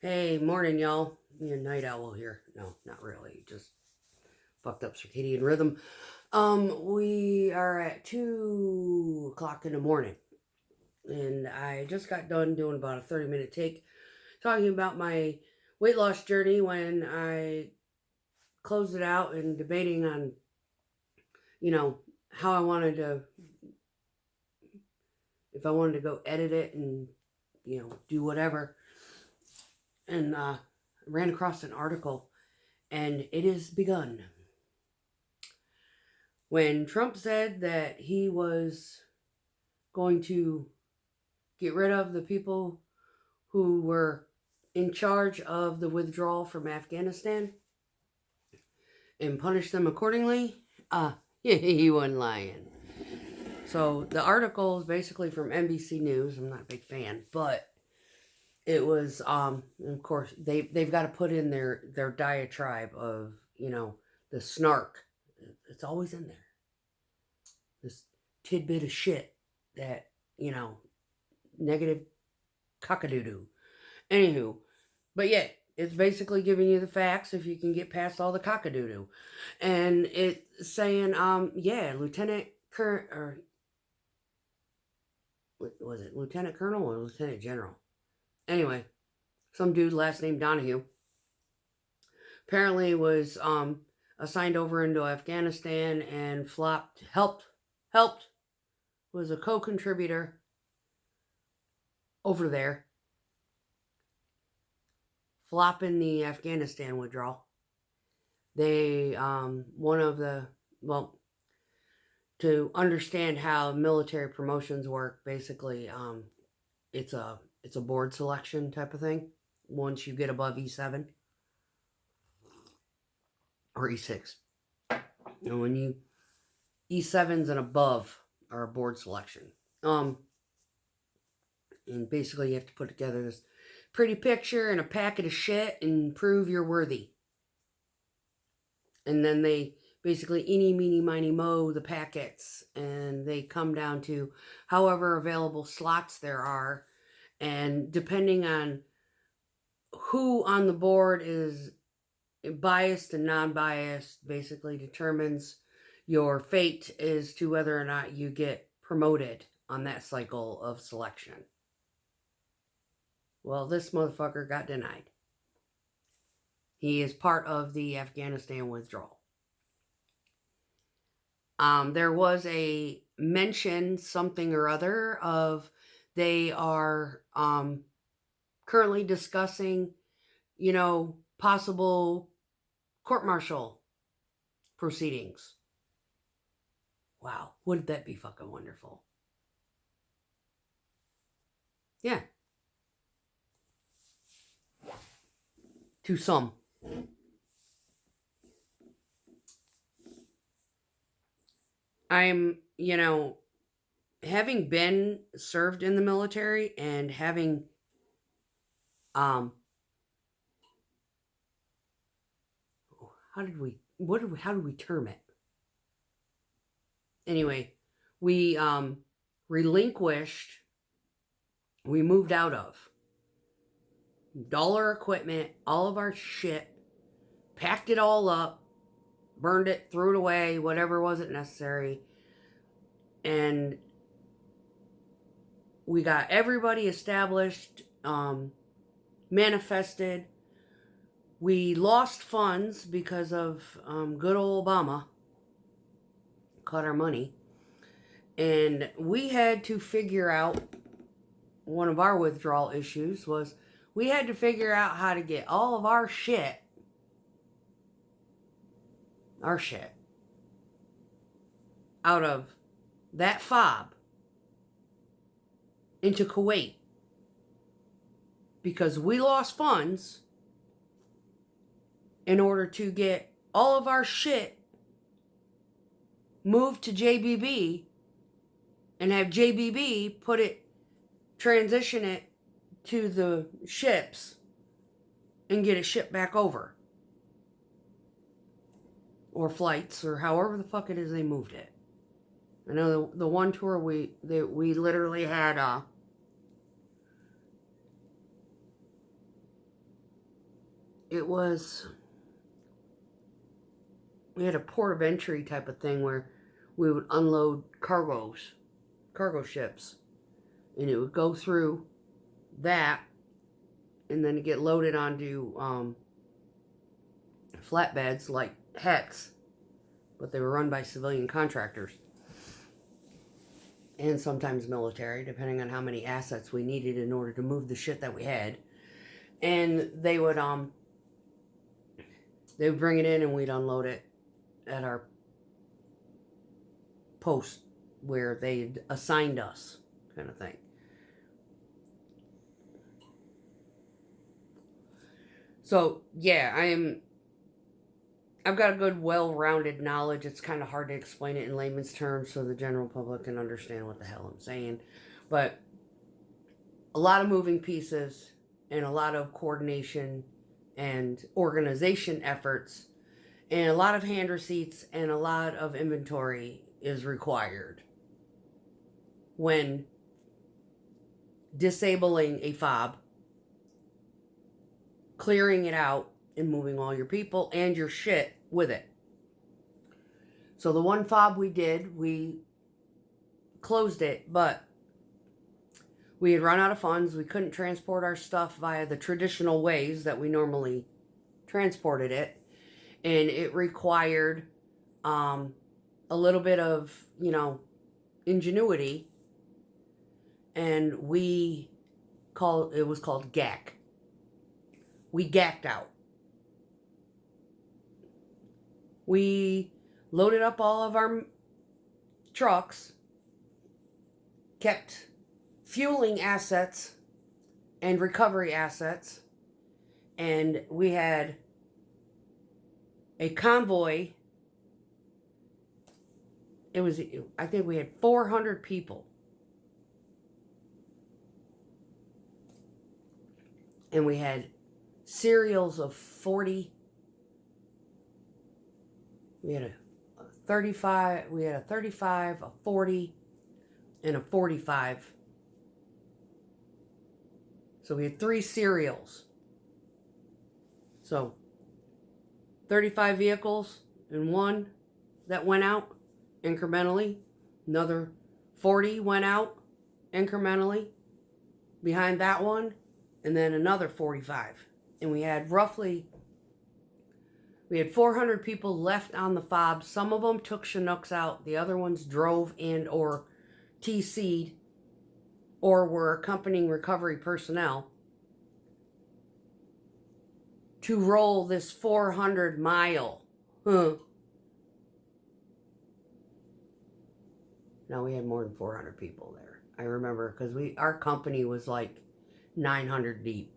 Hey, morning, y'all. You're night owl here. No, not really. Just fucked up circadian rhythm. We are at 2 o'clock in the morning, and I just got done doing about a 30-minute take talking about my weight loss journey when I closed it out and debating on, how I wanted to, if I wanted to go edit it and, do whatever. And ran across an article, and it has begun. When Trump said that he was going to get rid of the people who were in charge of the withdrawal from Afghanistan and punish them accordingly, he wasn't lying. So the article is basically from NBC News. I'm not a big fan, but it was, of course, they've got to put in their diatribe of, the snark. It's always in there. This tidbit of shit that, negative cockadoodoo. Anywho, but yeah, it's basically giving you the facts if you can get past all the cockadoodoo. And it's saying, Lieutenant was it Lieutenant Colonel or Lieutenant General? Anyway, some dude last name Donahue apparently was assigned over into Afghanistan and helped, was a co-contributor over there, flopping the Afghanistan withdrawal. They, to understand how military promotions work, basically, it's a board selection type of thing once you get above E7 or E6. And when you E7s and above are a board selection. And basically you have to put together this pretty picture and a packet of shit and prove you're worthy. And then they basically eeny, meeny, miny, moe the packets, and they come down to however available slots there are. And depending on who on the board is biased and non-biased, basically determines your fate as to whether or not you get promoted on that cycle of selection. Well, this motherfucker got denied. He is part of the Afghanistan withdrawal. There was a mention, something or other, of they are currently discussing, possible court-martial proceedings. Wow, wouldn't that be fucking wonderful? Yeah. To some. I'm, having been served in the military and having, how did we term it? Anyway, we moved out of all our equipment, all of our shit, packed it all up, burned it, threw it away, whatever wasn't necessary. And we got everybody established, manifested. We lost funds because of good old Obama cut our money. And we had to figure out, one of our withdrawal issues was we had to figure out how to get all of our shit, out of that fob into Kuwait. Because we lost funds in order to get all of our shit moved to JBB and have JBB transition it to the ships and get it shipped back over. Or flights, or however the fuck it is they moved it. I know the one tour we literally had it was, we had a port of entry type of thing where we would unload cargo ships, and it would go through that, and then get loaded onto flatbeds like Hex, but they were run by civilian contractors, and sometimes military, depending on how many assets we needed in order to move the shit that we had. And they would bring it in, and we'd unload it at our post where they assigned us, kind of thing. So yeah, I've got a good, well-rounded knowledge. It's kind of hard to explain it in layman's terms so the general public can understand what the hell I'm saying. But a lot of moving pieces and a lot of coordination and organization efforts and a lot of hand receipts and a lot of inventory is required when disabling a fob, clearing it out, and moving all your people and your shit with it. So the one fob we did, we closed it, but we had run out of funds. We couldn't transport our stuff via the traditional ways that we normally transported it. And it required a little bit of, ingenuity. And it was called GAC. We gacked out. We loaded up all of our trucks, kept fueling assets and recovery assets, and we had a convoy. I think we had 400 people. And we had serials of 40. We had a 35, a 40, and a 45. So we had 3 serials. So 35 vehicles and one that went out incrementally. Another 40 went out incrementally behind that one. And then another 45. And we had 400 people left on the fob. Some of them took Chinooks out. The other ones drove and or TC'd or were accompanying recovery personnel to roll this 400-mile. Now we had more than 400 people there. I remember because our company was like 900 deep.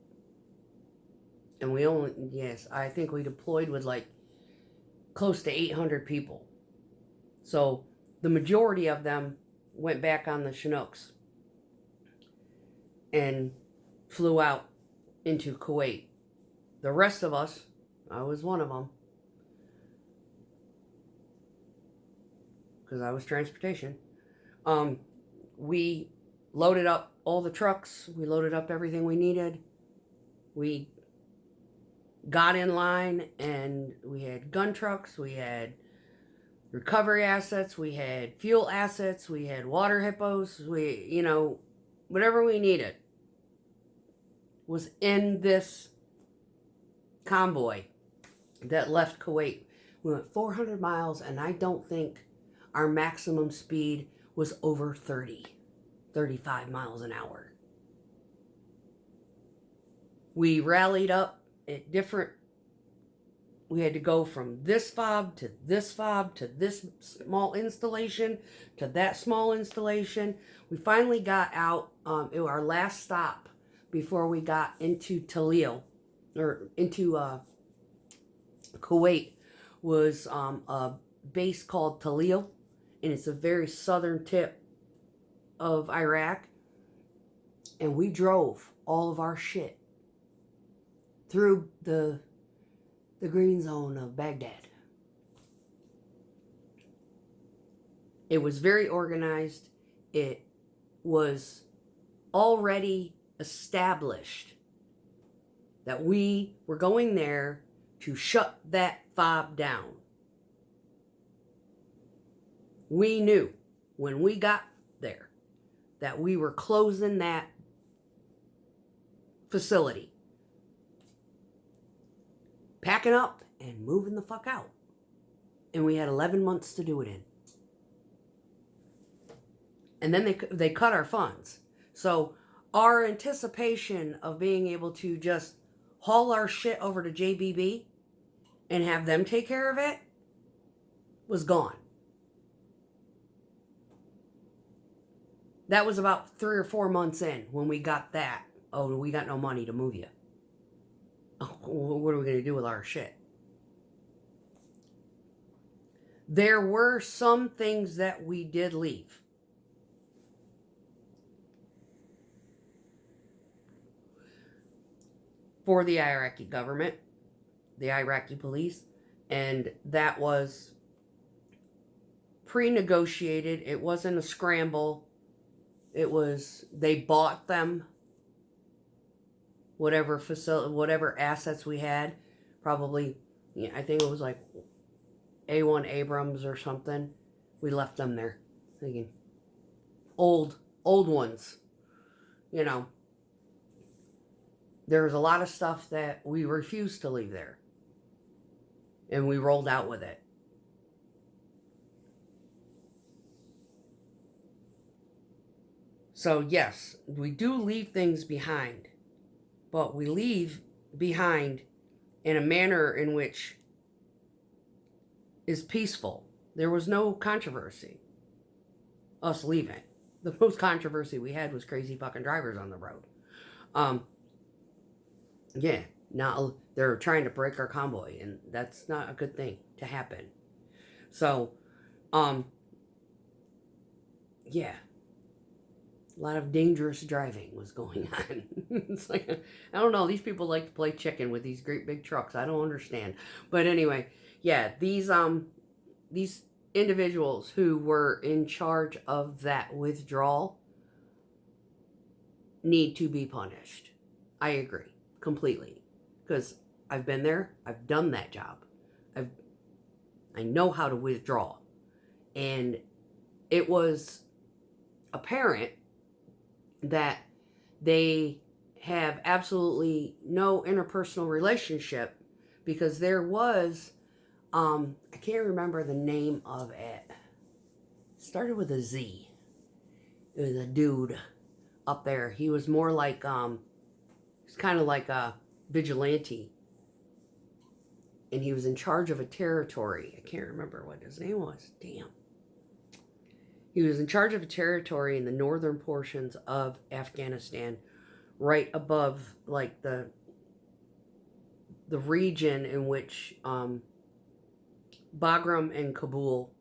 And I think we deployed with like close to 800 people. So the majority of them went back on the Chinooks and flew out into Kuwait. The rest of us, I was one of them, because I was transportation. We loaded up all the trucks. We loaded up everything we needed. We got in line, and we had gun trucks, we had recovery assets, we had fuel assets, we had water hippos, whatever we needed was in this convoy that left Kuwait. We went 400 miles, and I don't think our maximum speed was over 35 miles an hour. We rallied up at we had to go from this fob to this fob to this small installation to that small installation. We finally got out, our last stop before we got into Talil, or into Kuwait, was a base called Talil, and it's a very southern tip of Iraq. And we drove all of our shit through the green zone of Baghdad. It was very organized. It was already established that we were going there to shut that fob down. We knew when we got there that we were closing that facility, packing up and moving the fuck out. And we had 11 months to do it in. And then they cut our funds. So our anticipation of being able to just haul our shit over to JBB and have them take care of it was gone. That was about 3 or 4 months in when we got that. Oh, we got no money to move you. Oh, what are we going to do with our shit? There were some things that we did leave. For the Iraqi government, the Iraqi police, and that was pre-negotiated. It wasn't a scramble. It was, they bought them, whatever facility, whatever assets we had, probably, yeah, I think it was like A1 Abrams or something. We left them there, thinking, old ones, you know. There was a lot of stuff that we refused to leave there. And we rolled out with it. So yes, we do leave things behind. But we leave behind in a manner in which is peaceful. There was no controversy. Us leaving. The most controversy we had was crazy fucking drivers on the road. Yeah, now they're trying to break our convoy, and that's not a good thing to happen. So, yeah, a lot of dangerous driving was going on. It's like, I don't know, these people like to play chicken with these great big trucks. I don't understand. But anyway, yeah, these individuals who were in charge of that withdrawal need to be punished. I agree. Completely, because I've been there, I've done that job, I know how to withdraw, and it was apparent that they have absolutely no interpersonal relationship, because there was, I can't remember the name of it, started with a Z. It was a dude up there. He was more like, he's kind of like a vigilante. And he was in charge of a territory. I can't remember what his name was. Damn. He was in charge of a territory in the northern portions of Afghanistan, right above, like, the region in which Bagram and Kabul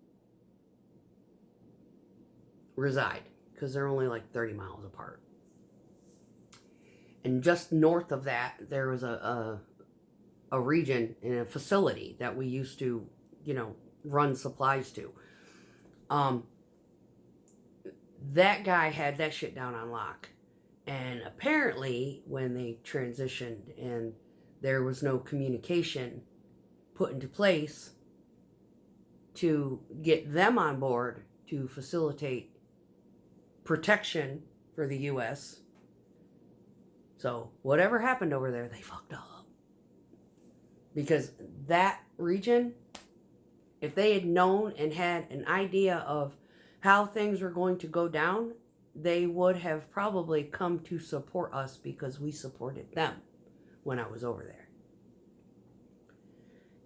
reside. Because they're only like 30 miles apart. And just north of that, there was a region and a facility that we used to, you know, run supplies to. That guy had that shit down on lock. And apparently, when they transitioned and there was no communication put into place to get them on board to facilitate protection for the U.S., so whatever happened over there, they fucked up. Because that region, if they had known and had an idea of how things were going to go down, they would have probably come to support us because we supported them when I was over there.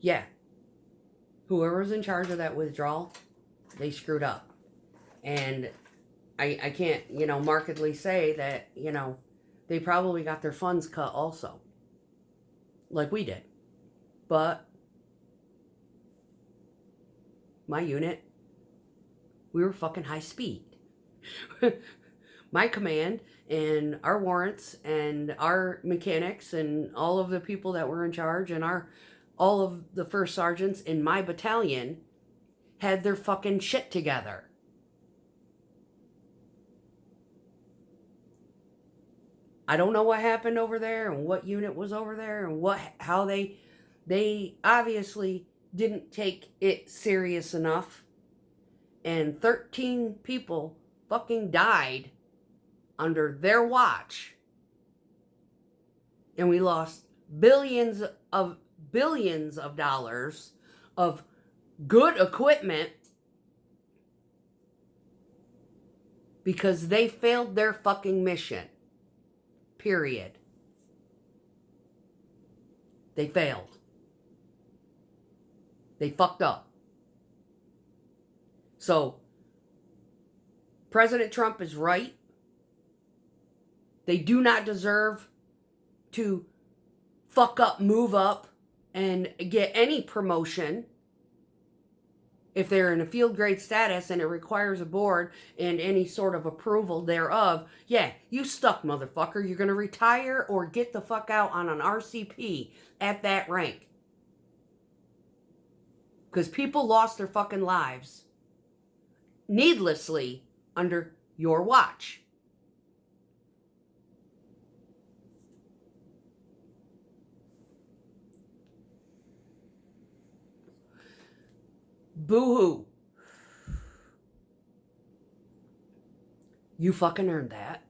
Yeah. Whoever was in charge of that withdrawal, they screwed up. And I can't, you know, markedly say that, you know, they probably got their funds cut also. Like we did. But my unit, we were fucking high speed. My command and our warrants and our mechanics and all of the people that were in charge and all of the first sergeants in my battalion had their fucking shit together. I don't know what happened over there and what unit was over there and how they obviously didn't take it serious enough. And 13 people fucking died under their watch. And we lost billions of dollars of good equipment because they failed their fucking mission. Period. They failed. They fucked up. So, President Trump is right. They do not deserve to fuck up, move up, and get any promotion if they're in a field grade status and it requires a board and any sort of approval thereof. Yeah, you stuck, motherfucker. You're going to retire or get the fuck out on an RCP at that rank. Because people lost their fucking lives needlessly under your watch. Boo-hoo. You fucking earned that.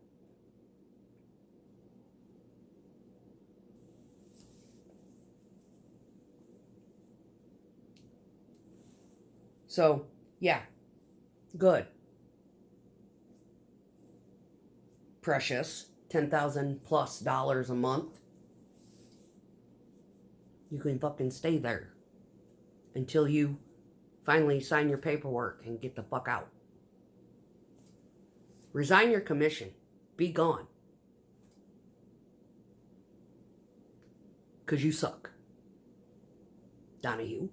So, yeah. Good. Precious. $10,000+ a month. You can fucking stay there until you finally sign your paperwork and get the fuck out. Resign your commission. Be gone. Because you suck. Donahue.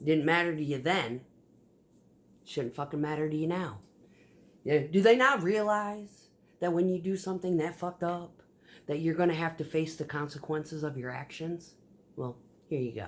Didn't matter to you then. Shouldn't fucking matter to you now. Do they not realize that when you do something that fucked up, that you're going to have to face the consequences of your actions? Well, here you go.